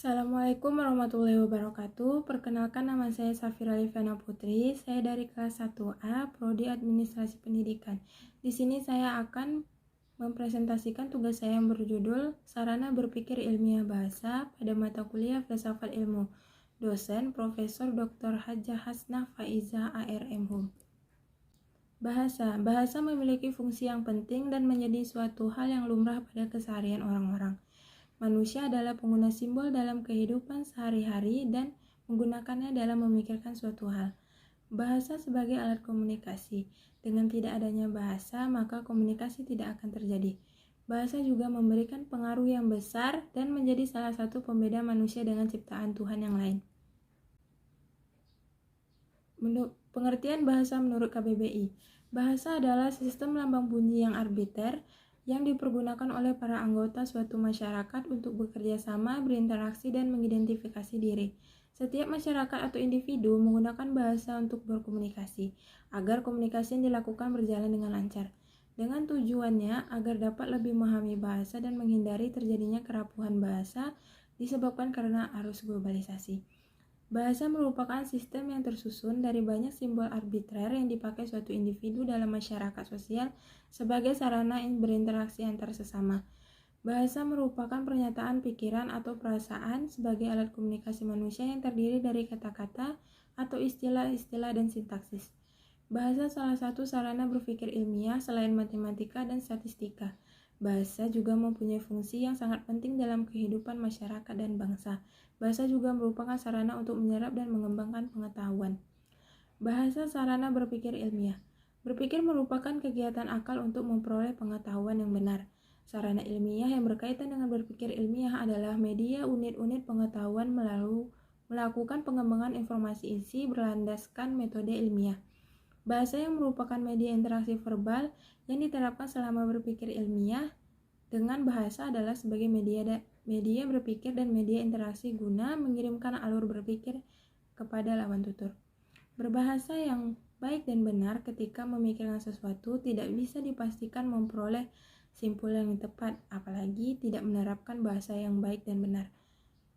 Assalamualaikum warahmatullahi wabarakatuh. Perkenalkan, nama saya Safira Livana Putri. Saya dari kelas 1A, Prodi Administrasi Pendidikan. Di sini saya akan mempresentasikan tugas saya yang berjudul Sarana Berpikir Ilmiah Bahasa pada mata kuliah Filsafat Ilmu. Dosen Profesor Dr. Hajah Hasnah Faiza ARM Hum. Bahasa memiliki fungsi yang penting dan menjadi suatu hal yang lumrah pada keseharian orang-orang. Manusia adalah pengguna simbol dalam kehidupan sehari-hari dan menggunakannya dalam memikirkan suatu hal. Bahasa sebagai alat komunikasi. Dengan tidak adanya bahasa, maka komunikasi tidak akan terjadi. Bahasa juga memberikan pengaruh yang besar dan menjadi salah satu pembeda manusia dengan ciptaan Tuhan yang lain. Pengertian bahasa menurut KBBI. Bahasa adalah sistem lambang bunyi yang arbiter yang dipergunakan oleh para anggota suatu masyarakat untuk bekerja sama, berinteraksi, dan mengidentifikasi diri. Setiap masyarakat atau individu menggunakan bahasa untuk berkomunikasi, agar komunikasi yang dilakukan berjalan dengan lancar. Dengan tujuannya agar dapat lebih memahami bahasa dan menghindari terjadinya kerapuhan bahasa disebabkan karena arus globalisasi. Bahasa merupakan sistem yang tersusun dari banyak simbol arbitrer yang dipakai suatu individu dalam masyarakat sosial sebagai sarana berinteraksi antar sesama. Bahasa merupakan pernyataan pikiran atau perasaan sebagai alat komunikasi manusia yang terdiri dari kata-kata atau istilah-istilah dan sintaksis. Bahasa salah satu sarana berpikir ilmiah selain matematika dan statistika. Bahasa juga mempunyai fungsi yang sangat penting dalam kehidupan masyarakat dan bangsa. Bahasa juga merupakan sarana untuk menyerap dan mengembangkan pengetahuan. Bahasa sarana berpikir ilmiah. Berpikir merupakan kegiatan akal untuk memperoleh pengetahuan yang benar. Sarana ilmiah yang berkaitan dengan berpikir ilmiah adalah media unit-unit pengetahuan melakukan pengembangan informasi isi berlandaskan metode ilmiah. Bahasa yang merupakan media interaksi verbal yang diterapkan selama berpikir ilmiah dengan bahasa adalah sebagai media berpikir dan media interaksi guna mengirimkan alur berpikir kepada lawan tutur. Berbahasa yang baik dan benar ketika memikirkan sesuatu tidak bisa dipastikan memperoleh simpul yang tepat, apalagi tidak menerapkan bahasa yang baik dan benar.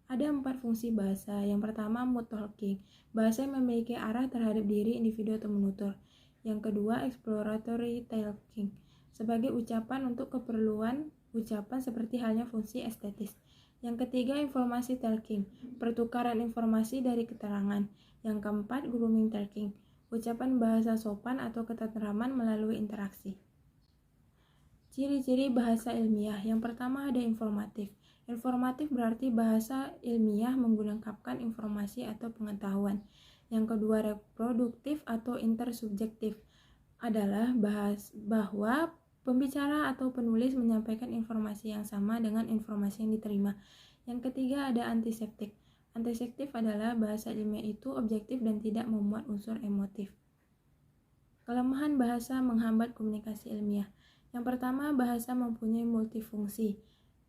Ada 4 fungsi bahasa. Yang pertama, mood talking. Bahasa yang memiliki arah terhadap diri individu atau menutur. Yang kedua, exploratory talking. Sebagai ucapan untuk keperluan ucapan seperti halnya fungsi estetis. Yang ketiga, informasi talking. Pertukaran informasi dari keterangan. Yang keempat, grooming talking. Ucapan bahasa sopan atau ketentraman melalui interaksi. Ciri-ciri bahasa ilmiah. Yang pertama, ada informatif. Informatif berarti bahasa ilmiah menggunakan informasi atau pengetahuan. Yang kedua, reproduktif atau intersubjektif adalah bahwa pembicara atau penulis menyampaikan informasi yang sama dengan informasi yang diterima. Yang ketiga, ada antiseptik. Antiseptik adalah bahasa ilmiah itu objektif dan tidak memuat unsur emotif. Kelemahan bahasa menghambat komunikasi ilmiah. Yang pertama, bahasa mempunyai multifungsi.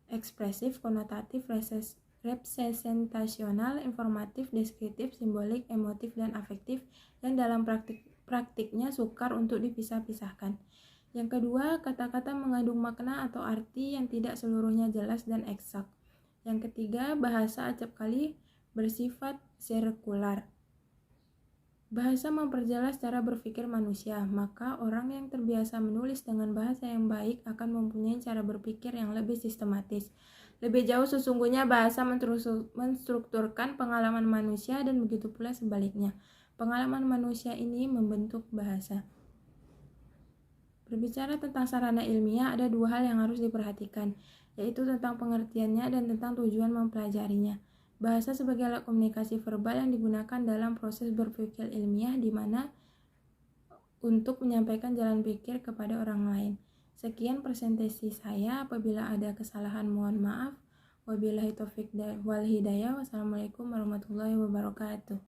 Ekspresif, konotatif, representasional, informatif, deskriptif, simbolik, emotif, dan afektif yang dalam praktiknya sukar untuk dipisah-pisahkan. Yang kedua, kata-kata mengandung makna atau arti yang tidak seluruhnya jelas dan eksak. Yang ketiga, bahasa acapkali bersifat sirkular. Bahasa memperjelas cara berpikir manusia, maka orang yang terbiasa menulis dengan bahasa yang baik akan mempunyai cara berpikir yang lebih sistematis. Lebih jauh sesungguhnya bahasa menstrukturkan pengalaman manusia dan begitu pula sebaliknya. Pengalaman manusia ini membentuk bahasa. Berbicara tentang sarana ilmiah, ada 2 hal yang harus diperhatikan, yaitu tentang pengertiannya dan tentang tujuan mempelajarinya. Bahasa sebagai alat komunikasi verbal yang digunakan dalam proses berpikir ilmiah di mana untuk menyampaikan jalan pikir kepada orang lain. Sekian presentasi saya, apabila ada kesalahan mohon maaf. Wabillahi taufiq wal hidayah. Wassalamualaikum warahmatullahi wabarakatuh.